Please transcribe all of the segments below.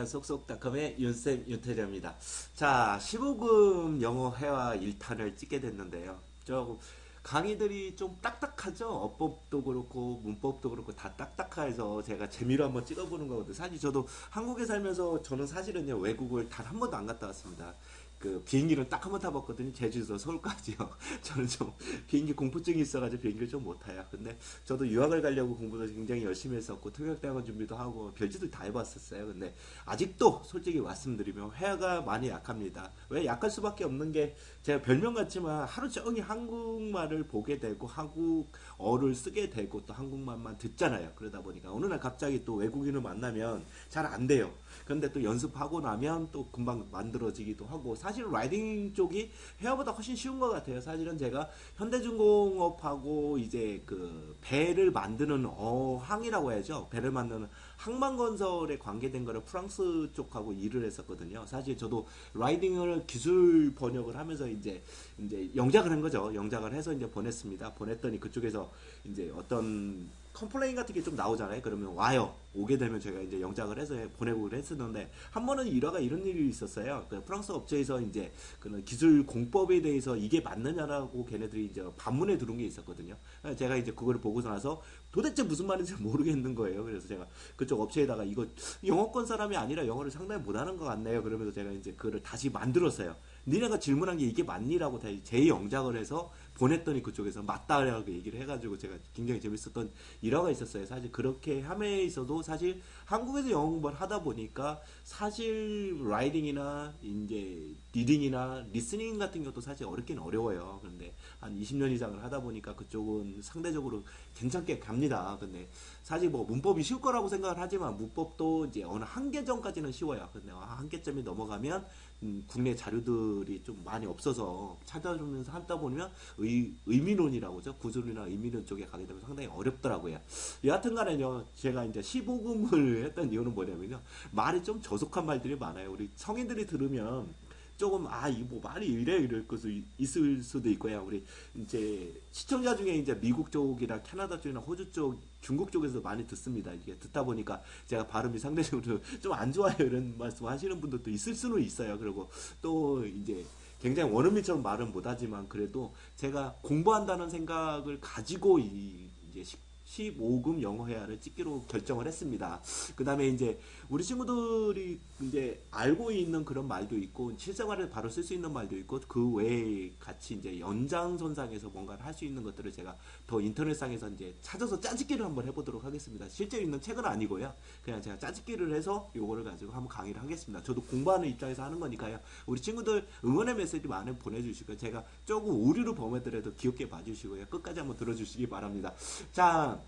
안녕하십니까. 쏙쏙닷컴의 윤쌤 윤태자입니다. 자, 15금 영어 회화 1탄을 찍게 됐는데요. 저 강의들이 좀 딱딱하죠? 어법도 그렇고 문법도 그렇고 다 딱딱해서 제가 재미로 한번 찍어보는 거거든요. 사실 저도 한국에 살면서 저는 사실은요, 외국을 단 한 번도 안 갔다 왔습니다. 그 비행기를 딱 한 번 타봤거든요. 제주에서 서울까지요. 저는 좀 비행기 공포증이 있어가지고 비행기를 좀 못 타요. 근데 저도 유학을 가려고 공부도 굉장히 열심히 했었고 통역대학원 준비도 하고 별짓을 다 해봤었어요. 근데 아직도 솔직히 말씀드리면 회화가 많이 약합니다. 왜 약할 수밖에 없는 게 제가 별명 같지만 하루 종일 한국말을 보게 되고 한국어를 쓰게 되고 또 한국말만 듣잖아요. 그러다 보니까 어느 날 갑자기 또 외국인을 만나면 잘 안 돼요. 근데 또 연습하고 나면 또 금방 만들어지기도 하고 사실 라이딩 쪽이 회화보다 훨씬 쉬운 것 같아요. 사실은 제가 현대중공업하고 이제 그 배를 만드는 어항이라고 해야죠. 배를 만드는 항만건설에 관계된 거를 프랑스 쪽하고 일을 했었거든요. 사실 저도 라이딩을 기술 번역을 하면서 이제 영작을 한 거죠. 영작을 해서 이제 보냈습니다. 보냈더니 그쪽에서 이제 어떤 컴플레인 같은 게 좀 나오잖아요. 그러면 와요. 오게 되면 제가 이제 영작을 해서 보내고 그랬었는데 한 번은 일화가 이런 일이 있었어요. 그 프랑스 업체에서 이제 그런 기술 공법에 대해서 이게 맞느냐라고 걔네들이 이제 반문에 들어온 게 있었거든요. 제가 이제 그걸 보고서 나서 도대체 무슨 말인지 모르겠는 거예요. 그래서 제가 그쪽 업체에다가 이거 영어권 사람이 아니라 영어를 상당히 못하는 것 같네요. 그러면서 제가 이제 그거를 다시 만들었어요. 니네가 질문한 게 이게 맞니라고 다시 재영작을 해서 보냈더니 그쪽에서 맞다라고 얘기를 해가지고 제가 굉장히 재밌었던 일화가 있었어요. 사실 그렇게 함에 있어도 사실 한국에서 영어 공부를 하다 보니까 사실 라이딩이나 이제 리딩이나 리스닝 같은 것도 사실 어렵긴 어려워요. 그런데 한 20년 이상을 하다 보니까 그쪽은 상대적으로 괜찮게 갑니다. 근데 사실 뭐 문법이 쉬울 거라고 생각을 하지만 문법도 이제 어느 한계점까지는 쉬워요. 근데 한계점이 넘어가면 국내 자료들이 좀 많이 없어서 찾아주면서 하다 보면 의미론이라고 하죠. 구조론이나 의미론 쪽에 가게 되면 상당히 어렵더라고요. 여하튼 간에요. 제가 이제 15금을 했던 이유는 뭐냐면요. 말이 좀 저속한 말들이 많아요. 우리 성인들이 들으면 조금 이 뭐 말이 이럴 것도 있을 수도 있고요. 우리 이제 시청자 중에 이제 미국 쪽이나 캐나다 쪽이나 호주 쪽, 중국 쪽에서 많이 듣습니다. 이게 듣다 보니까 제가 발음이 상대적으로 좀 안 좋아요 이런 말씀 하시는 분들도 있을 수는 있어요. 그리고 또 이제 굉장히 원어민처럼 말은 못하지만 그래도 제가 공부한다는 생각을 가지고 이제 15금 영어 회화를 찍기로 결정을 했습니다. 그 다음에 이제 우리 친구들이 이제 알고 있는 그런 말도 있고 실생활에 바로 쓸 수 있는 말도 있고 그 외에 같이 이제 연장선상에서 뭔가를 할 수 있는 것들을 제가 더 인터넷상에서 이제 찾아서 짜집기를 한번 해보도록 하겠습니다. 실제 있는 책은 아니고요. 그냥 제가 짜집기를 해서 요거를 가지고 한번 강의를 하겠습니다. 저도 공부하는 입장에서 하는 거니까요. 우리 친구들 응원의 메시지 많이 보내주시고 제가 조금 오류를 범하더라도 귀엽게 봐주시고요. 끝까지 한번 들어주시기 바랍니다. 자,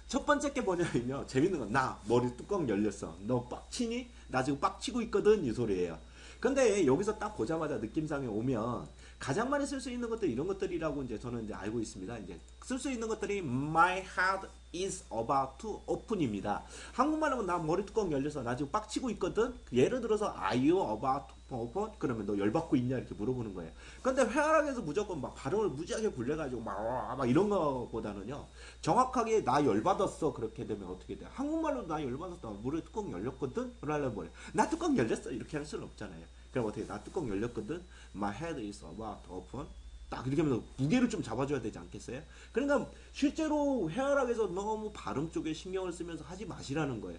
첫 번째 게 뭐냐면요. 재밌는 건 나 머리 뚜껑 열렸어. 너 빡치니? 나 지금 빡치고 있거든. 이 소리예요. 근데 여기서 딱 보자마자 느낌상에 오면 가장 많이 쓸 수 있는 것들 이런 것들이라고 이제 저는 이제 알고 있습니다. 이제 쓸 수 있는 것들이 my heart is about to open입니다. 한국말로 나 머리 뚜껑 열려서 나 지금 빡치고 있거든. 예를 들어서 are you about to open? 그러면 너 열받고 있냐 이렇게 물어보는 거예요. 근데 회화락에서 무조건 막 발음을 무지하게 굴려가지고 막 이런 거보다는요. 정확하게 나 열받았어 그렇게 되면 어떻게 돼? 한국말로 나 열받았어. 머리 뚜껑 열렸거든. 그러려면 뭐래? 나 뚜껑 열렸어 이렇게 할 수는 없잖아요. 그럼 어떻게 나 뚜껑 열렸거든. My head is about to open. 딱 이렇게 하면서 무게를 좀 잡아줘야 되지 않겠어요? 그러니까 실제로 회화락에서 너무 발음 쪽에 신경을 쓰면서 하지 마시라는 거예요.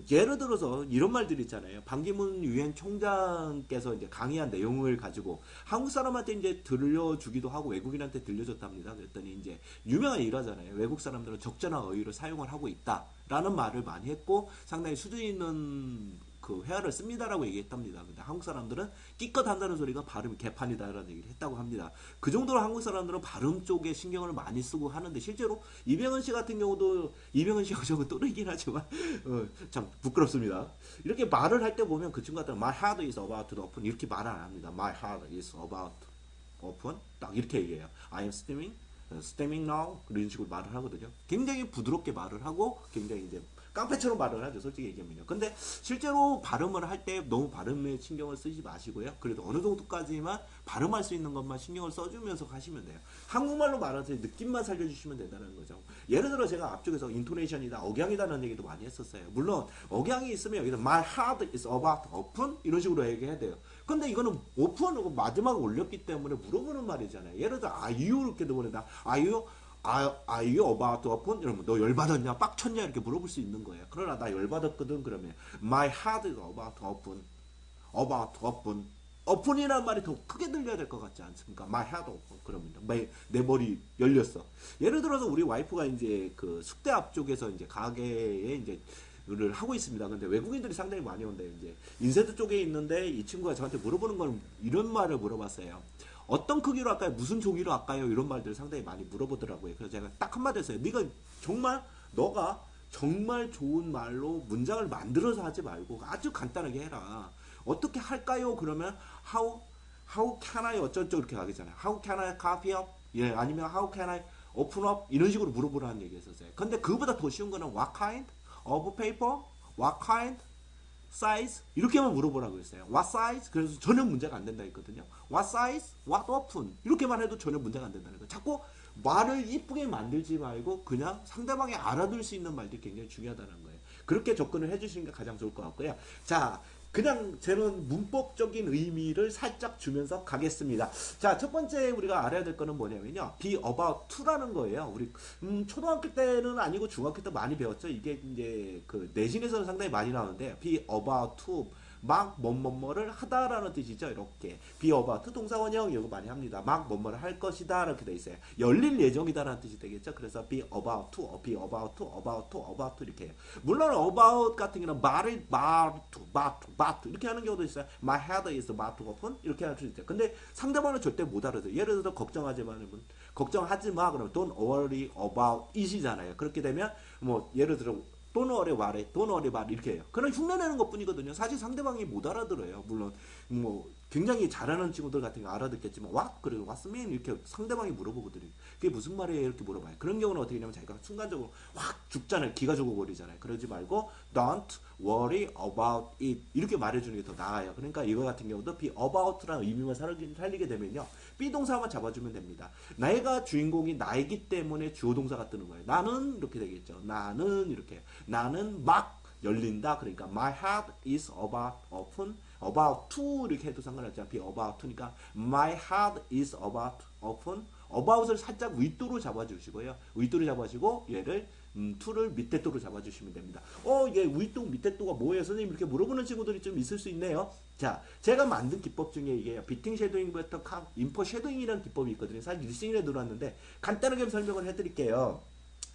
예를 들어서 이런 말들 있잖아요. 반기문 유엔 총장께서 이제 강의한 내용을 가지고 한국 사람한테 이제 들려주기도 하고 외국인한테 들려줬답니다. 그랬더니 이제 유명한 일화잖아요. 외국 사람들은 적절한 어휘를 사용을 하고 있다라는 말을 많이 했고 상당히 수준 있는 그 회화를 씁니다라고 얘기했답니다. 근데 한국 사람들은 끼껏 한다는 소리가 발음이 개판이다라는 얘기를 했다고 합니다. 그 정도로 한국 사람들은 발음 쪽에 신경을 많이 쓰고 하는데 실제로 이병헌 씨 같은 경우도 이병헌 씨하고 저는 또래긴 하지만 참 부끄럽습니다. 이렇게 말을 할 때 보면 그 친구들은 My heart is about to open 이렇게 말 안 합니다. My heart is about to open 딱 이렇게 얘기해요. I am steaming now 이런 식으로 말을 하거든요. 굉장히 부드럽게 말을 하고 굉장히 이제 깡패처럼 발음을 하죠. 솔직히 얘기하면요. 근데 실제로 발음을 할 때 너무 발음에 신경을 쓰지 마시고요. 그래도 어느 정도까지만 발음할 수 있는 것만 신경을 써주면서 하시면 돼요. 한국말로 말할 때 느낌만 살려주시면 된다는 거죠. 예를 들어 제가 앞쪽에서 인토네이션이다, 억양이다라는 얘기도 많이 했었어요. 물론 억양이 있으면 여기서 my heart is about open 이런 식으로 얘기해야 돼요. 근데 이거는 오픈하고 마지막에 올렸기 때문에 물어보는 말이잖아요. 예를 들어 are you 이렇게 보내다 are you about to open? 이러면 너 열받았냐? 빡쳤냐? 이렇게 물어볼 수 있는 거예요. 그러나 나 열받았거든. 그러면 my heart is about to open. about to open. open이라는 말이 더 크게 들려야 될 것 같지 않습니까? my heart open. 그러면 내 머리 열렸어. 예를 들어서 우리 와이프가 이제 그 숙대 앞쪽에서 이제 가게에 이제 를 하고 있습니다. 근데 외국인들이 상당히 많이 온대요. 이제 인쇄도 쪽에 있는데 이 친구가 저한테 물어보는 건 이런 말을 물어봤어요. 어떤 크기로 할까요? 무슨 종이로 할까요? 이런 말들을 상당히 많이 물어보더라고요. 그래서 제가 딱 한마디 했어요. 너가 정말 좋은 말로 문장을 만들어서 하지 말고 아주 간단하게 해라. 어떻게 할까요? 그러면 how can I 어쩌고 이렇게 가겠잖아요. how can I copy up? 예, 아니면 how can I open up? 이런 식으로 물어보라는 얘기했었어요. 근데 그보다 더 쉬운 거는 what kind of paper? what kind? size? 이렇게만 물어보라고 했어요. what size? 그래서 전혀 문제가 안 된다 했거든요. what size? what open? 이렇게만 해도 전혀 문제가 안 된다는 거예요. 자꾸 말을 이쁘게 만들지 말고 그냥 상대방이 알아들 수 있는 말들이 굉장히 중요하다는 거예요. 그렇게 접근을 해주시는 게 가장 좋을 것 같고요. 자, 그냥 저는 문법적인 의미를 살짝 주면서 가겠습니다. 자, 첫 번째 우리가 알아야 될 거는 뭐냐면요. be about to라는 거예요. 우리 초등학교 때는 아니고 중학교 때 많이 배웠죠. 이게 이제 그 내신에서는 상당히 많이 나오는데 be about to 막 뭐뭐뭐를 하다라는 뜻이죠. 이렇게 be about 동사원형 이거 많이 합니다. 막 뭐뭐를 할 것이다 이렇게 돼 있어요. 열릴 예정이다라는 뜻이 되겠죠. 그래서 be about to, be about to, about to, about to 이렇게 해요. 물론 about 같은 경우는 말을 about 이렇게 하는 경우도 있어요. My head is about to open 이렇게 할 수 있어요. 근데 상대방은 절대 못 알아들어요. 예를 들어서 걱정하지 마 그러면 don't worry about it이잖아요. 그렇게 되면 뭐 예를 들어 don't worry about 이렇게 해요. 그런 흉내내는 것 뿐이거든요. 사실 상대방이 못 알아들어요. 물론 뭐 굉장히 잘하는 친구들 같은 거 알아듣겠지만 what? 그리고 what's mean? 이렇게 상대방이 물어보거든요. 그게 무슨 말이에요? 이렇게 물어봐요. 그런 경우는 어떻게 되냐면 자기가 순간적으로 확 죽잖아요. 기가 죽어버리잖아요. 그러지 말고 don't worry about it 이렇게 말해주는 게 더 나아요. 그러니까 이거 같은 경우도 be about라는 의미만 살리게 되면요. be 동사만 잡아주면 됩니다. 나이가 주인공이 나이기 때문에 주어 동사가 뜨는 거예요. 나는 이렇게 되겠죠. 나는 이렇게 나는 막 열린다. 그러니까 my heart is about open about to 이렇게 해도 상관없죠. be about to니까 my heart is about open about을 살짝 윗도로 잡아주시고요. 윗도로 잡아주시고 얘를 to를 밑에 도로 잡아주시면 됩니다. 이게 윗도 밑에 도가 뭐예요? 선생님 이렇게 물어보는 친구들이 좀 있을 수 있네요. 자, 제가 만든 기법 중에 이게 비팅 쉐도잉부터 인포 쉐도잉이라는 기법이 있거든요. 사실 리스닝에 들어왔는데 간단하게 설명을 해드릴게요.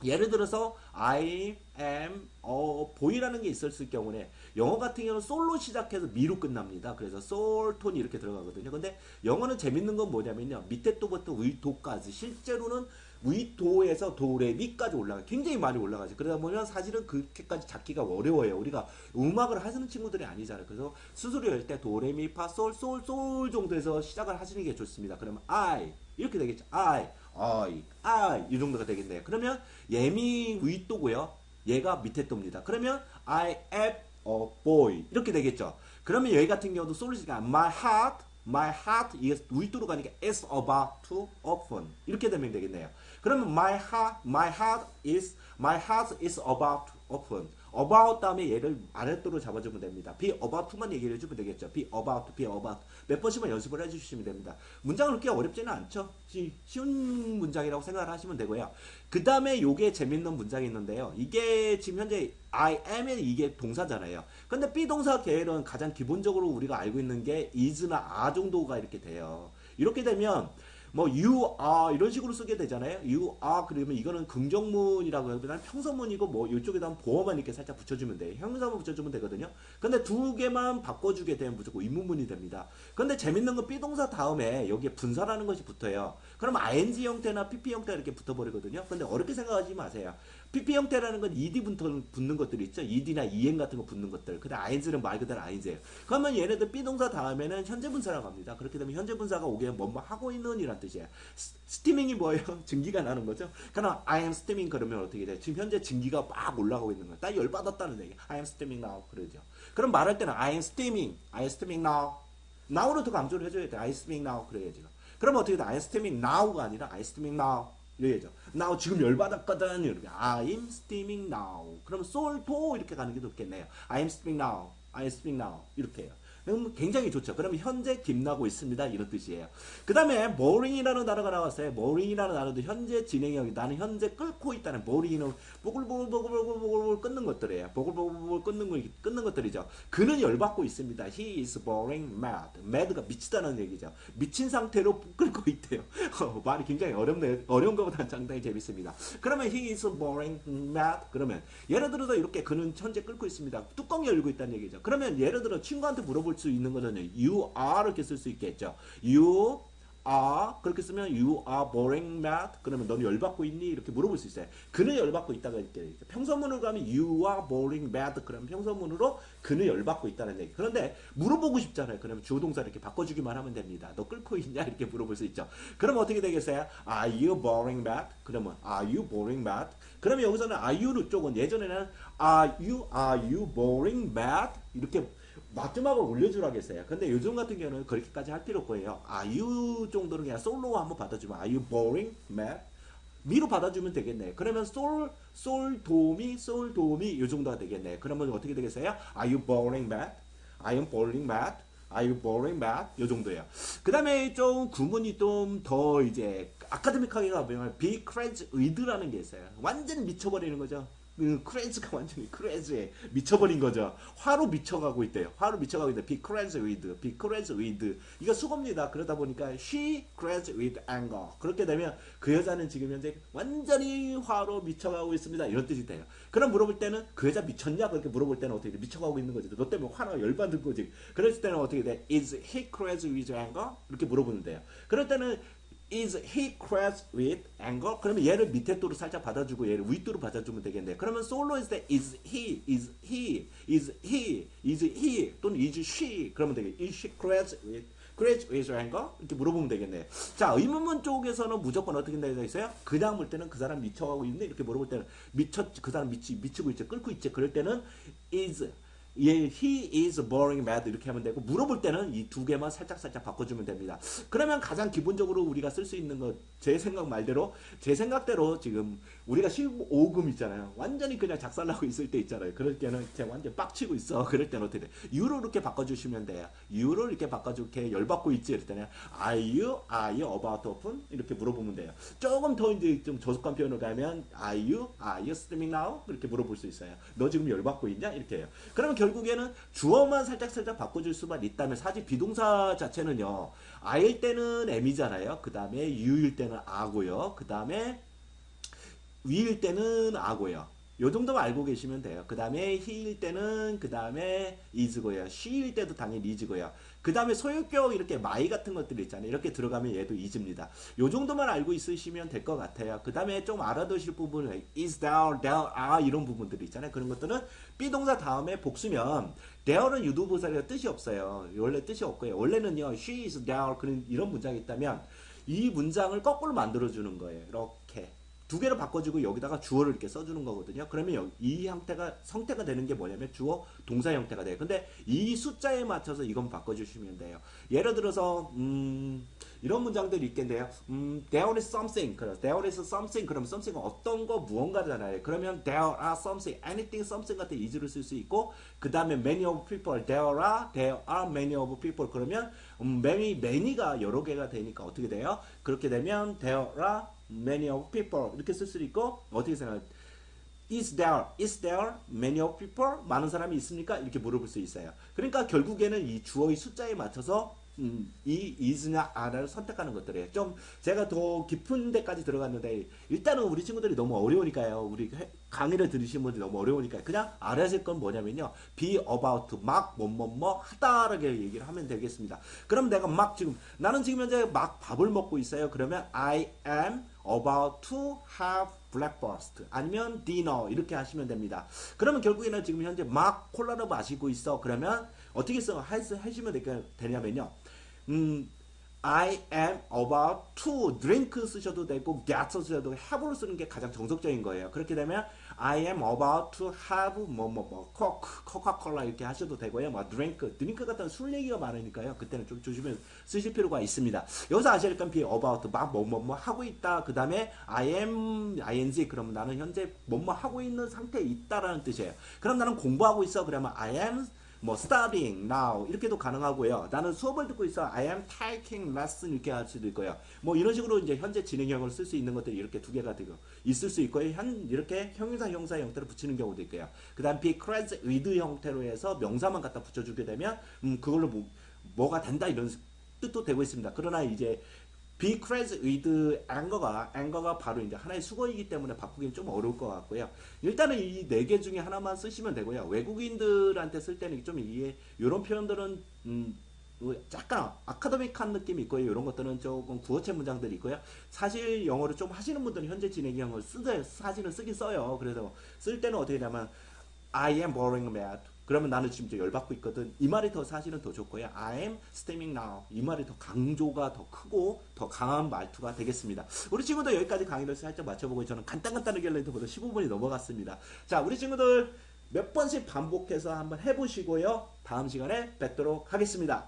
예를 들어서 I am a boy라는 게 있었을 경우에 영어 같은 경우는 솔로 시작해서 미로 끝납니다. 그래서 솔 톤이 이렇게 들어가거든요. 근데 영어는 재밌는 건 뭐냐면요. 밑에 도부터 위도까지 실제로는 위도에서 도레미까지 올라가요. 굉장히 많이 올라가죠. 그러다 보면 사실은 그렇게까지 잡기가 어려워요. 우리가 음악을 하시는 친구들이 아니잖아요. 그래서 수술을 할 때 도레미파 솔 정도에서 시작을 하시는 게 좋습니다. 그러면 I 이렇게 되겠죠. I 이 정도가 되겠네요. 그러면 예미 윗도고요. 얘가 밑에 도입니다. 그러면 I am a boy 이렇게 되겠죠. 그러면 여기 같은 경우도 솔루시가 my heart 이게 윗도로 가니까 is about to open 이렇게 되면 되겠네요. 그러면 my heart is about to open. about 다음에 얘를 아랫도로 잡아주면 됩니다. be about to만 얘기를 해주면 되겠죠. be about 몇 번씩만 연습을 해주시면 됩니다. 문장은 그렇게 어렵지는 않죠. 쉬운 문장이라고 생각을 하시면 되고요. 그 다음에 요게 재밌는 문장이 있는데요. 이게 지금 현재 I am의 이게 동사잖아요. 근데 be 동사 계열은 가장 기본적으로 우리가 알고 있는 게 is나 are 정도가 이렇게 돼요. 이렇게 되면 뭐 you are 이런 식으로 쓰게 되잖아요. you are 그러면 이거는 긍정문이라고 하면 평서문이고 뭐 이쪽에다 보어만 이렇게 살짝 붙여주면 돼요. 형용사만 붙여주면 되거든요. 근데 두 개만 바꿔주게 되면 무조건 의문문이 됩니다. 근데 재밌는 건 비동사 다음에 여기에 분사라는 것이 붙어요. 그럼 ing 형태나 pp 형태가 이렇게 붙어버리거든요. 근데 어렵게 생각하지 마세요. pp 형태라는 건 ed 붙는 것들이 있죠. ed나 en 같은 거 붙는 것들. 근데 ing는 말 그대로 ing예요. 그러면 얘네들 비동사 다음에는 현재 분사라고 합니다. 그렇게 되면 현재 분사가 오게 뭐뭐 하고 있는 이란 뜻이에요. 스티밍이 뭐예요? 증기가 나는 거죠. 그럼 I am steaming 그러면 어떻게 돼? 지금 현재 증기가 막 올라가고 있는 거야. 나 열받았다는 얘기. I am steaming now 그러죠. 그럼 말할 때는 I am steaming, I am steaming now. now로 더 강조를 해줘야 돼. I am steaming now 그래야죠. 그럼 어떻게 돼? I am steaming now가 아니라 I am steaming now 이래야죠. now 지금 열받았거든. 이렇게 I am steaming now. 그럼 sol도 이렇게 가는 게 좋겠네요. I am steaming now, I am steaming now 이렇게 해요. 굉장히 좋죠. 그러면 현재 김나고 있습니다. 이런 뜻이에요. 그 다음에 mooring이라는 단어가 나왔어요. mooring이라는 단어도 현재 진행형이 나는 현재 끓고 있다는 mooring은 보글보글 끓는 것들이에요. 보글보글 끓는 것들이죠. 그는 열받고 있습니다. He is boring mad. mad가 미치다는 얘기죠. 미친 상태로 끓고 있대요. 말이 굉장히 어렵네요. 어려운 것보다는 상당히 재밌습니다. 그러면 he is boring mad. 그러면 예를 들어서 이렇게 그는 현재 끓고 있습니다. 뚜껑이 열고 있다는 얘기죠. 그러면 예를 들어 친구한테 물어볼 수 있는 거는 you are 이렇게 쓸 수 있겠죠. you are 그렇게 쓰면 you are boring mad 그러면 넌 열받고 있니? 이렇게 물어볼 수 있어요. 그는 열받고 있다가 이렇게 평서문으로 가면 you are boring mad 그러면 평서문으로 그는 열받고 있다는 얘기. 그런데 물어보고 싶잖아요. 그러면 주어 동사 이렇게 바꿔주기만 하면 됩니다. 너 끓고 있냐? 이렇게 물어볼 수 있죠. 그럼 어떻게 되겠어요? Are you boring mad? 그러면 are you boring mad? 그러면 여기서는 are you 쪽은 예전에는 are you boring mad? 이렇게 마지막으로 올려주라겠어요. 근데 요즘 같은 경우는 그렇게까지 할 필요 없고요. Are you 정도는 그냥 솔로 한번 받아주면 Are you boring, mad? 미로 받아주면 되겠네. 그러면 솔 도미 이 정도가 되겠네. 그러면 어떻게 되겠어요? Are you boring, mad? I am boring, mad? Are you boring, mad? 요 정도예요. 그 다음에 좀 구문이 좀 더 이제 아카데믹하게 가보면 be crazy with라는 게 있어요. 완전히 미쳐버리는 거죠. 크레즈가 완전히 크레즈에 미쳐버린 거죠. 화로 미쳐가고 있대요. 화로 미쳐가고 있대. Be crazy with, be crazy with. 이거 수고입니다. 그러다 보니까 she crazy with anger. 그렇게 되면 그 여자는 지금 현재 완전히 화로 미쳐가고 있습니다. 이런 뜻이 돼요. 그럼 물어볼 때는 그 여자 미쳤냐? 그렇게 물어볼 때는 어떻게 돼? 미쳐가고 있는 거지. 너 때문에 화나 열받는 거지. 그랬을 때는 어떻게 돼? Is he crazy with anger? 이렇게 물어보면 돼요. 그럴 때는 Is he crazy with anger? 그러면 얘를 밑에 도로 살짝 받아주고 얘를 윗도로 받아주면 되겠네. 그러면 솔로 있을 때 is he 또는 is she 그러면 되겠네. Is she crazy with anger? 이렇게 물어보면 되겠네. 자, 의문문 쪽에서는 무조건 어떻게 되어 있어요? 그냥 볼 때는 그 사람 미쳐가고 있네. 이렇게 물어볼 때는 그 사람 미치고 있지, 끓고 있지. 그럴 때는 is he is boring mad 이렇게 하면 되고 물어볼 때는 이 두 개만 살짝 바꿔주면 됩니다. 그러면 가장 기본적으로 우리가 쓸 수 있는 것 제 생각대로 지금 우리가 15금 있잖아요. 완전히 그냥 작살나고 있을 때 있잖아요. 그럴 때는 제가 완전 빡치고 있어. 그럴 때는 어떻게 돼? you로 이렇게 바꿔주시면 돼요. you로 이렇게 바꿔줄게. 열받고 있지? 이럴 때는 are you about to open? 이렇게 물어보면 돼요. 조금 더 이제 좀 저속한 표현으로 가면 are you streaming now? 이렇게 물어볼 수 있어요. 너 지금 열받고 있냐? 이렇게 해요. 그러면 결국에는 주어만 살짝 바꿔줄 수만 있다면 사실 비동사 자체는요. I일 때는 M이잖아요. 그 다음에 U일 때는 A고요. 그 다음에 We일 때는 A고요. 요 정도만 알고 계시면 돼요. 그 다음에 he일 때는 그 다음에 is고요. she일 때도 당연히 is고요. 그 다음에 소유격 이렇게 my 같은 것들이 있잖아요. 이렇게 들어가면 얘도 is입니다. 요 정도만 알고 있으시면 될 것 같아요. 그 다음에 좀 알아두실 부분은 is there, are 이런 부분들이 있잖아요. 그런 것들은 비동사 다음에 복수면 there는 유도부사가 뜻이 없어요. 원래 뜻이 없고요. 원래는요 she is there 그런 이런 문장이 있다면 이 문장을 거꾸로 만들어주는 거예요. 이렇게. 두 개로 바꿔주고 여기다가 주어를 이렇게 써주는 거거든요. 그러면 이 형태가 성태가 되는 게 뭐냐면 주어 동사 형태가 돼요. 근데 이 숫자에 맞춰서 이건 바꿔주시면 돼요. 예를 들어서 이런 문장들이 있겠네요. There is something. There is something. 그러면 something은 어떤 거 무언가잖아요. 그러면 there are something, anything, something 같은 is를 쓸 수 있고 그 다음에 many of people. There are many of people. 그러면 many가 여러 개가 되니까 어떻게 돼요? 그렇게 되면 there are many of people 이렇게 쓸 수도 있고 어떻게 생각해요? Is there many of people? 많은 사람이 있습니까? 이렇게 물어볼 수 있어요. 그러니까 결국에는 이 주어의 숫자에 맞춰서 이 is냐 are를 선택하는 것들이에요. 좀 제가 더 깊은 데까지 들어갔는데 일단은 우리 친구들이 너무 어려우니까요. 우리 강의를 들으신 분들이 너무 어려우니까 그냥 알아실 건 뭐냐면요. be about 막 뭐뭐뭐 하다라게 얘기를 하면 되겠습니다. 그럼 내가 막 지금 나는 지금 현재 막 밥을 먹고 있어요. 그러면 I am about to have breakfast 아니면 dinner 이렇게 하시면 됩니다. 그러면 결국에는 지금 현재 막 콜라를 마시고 있어. 그러면 어떻게 하시면 되냐면요. I am about to drink 쓰셔도 되고 get 쓰셔도 되고 have를 쓰는 게 가장 정석적인 거예요. 그렇게 되면 I am about to have 코카콜라 이렇게 하셔도 되고요. 뭐 드링크 같은 술 얘기가 많으니까요. 그때는 좀 조심해서 쓰실 필요가 있습니다. 여기서 아셔야 될 건 be about 막 뭐 하고 있다. 그 다음에 I am ing 그러면 나는 현재 뭐 하고 있는 상태에 있다라는 뜻이에요. 그럼 나는 공부하고 있어. 그러면 I am 뭐 studying now 이렇게도 가능하고요. 나는 수업을 듣고 있어. I am taking lesson 이렇게 할 수도 있고요. 뭐 이런 식으로 이제 현재 진행형을 쓸 수 있는 것들이 이렇게 두 개가 되고 있을 수 있고요. 이렇게 형용사 형사 형태로 붙이는 경우도 있고요. 그다음 be creds with 형태로 해서 명사만 갖다 붙여주게 되면 그걸로 뭐가 된다 이런 뜻도 되고 있습니다. 그러나 이제 be creds with anger가 바로 이제 하나의 수거이기 때문에 바꾸기는 좀 어려울 것 같고요. 일단은 이 네 개 중에 하나만 쓰시면 되고요. 외국인들한테 쓸 때는 좀 이런 표현들은 약간 아카데믹한 느낌이 있고요. 이런 것들은 조금 구어체 문장들이 있고요. 사실 영어를 좀 하시는 분들은 현재 진행형을 사실은 쓰긴 써요. 그래서 쓸 때는 어떻게 되냐면 I am boring mad. 그러면 나는 지금 좀 열받고 있거든. 이 말이 더 사실은 더 좋고요. I am steaming now. 이 말이 더 강조가 더 크고 더 강한 말투가 되겠습니다. 우리 친구들 여기까지 강의를 살짝 맞춰보고 저는 간단하게 렌트보다 15분이 넘어갔습니다. 자, 우리 친구들 몇 번씩 반복해서 한번 해보시고요. 다음 시간에 뵙도록 하겠습니다.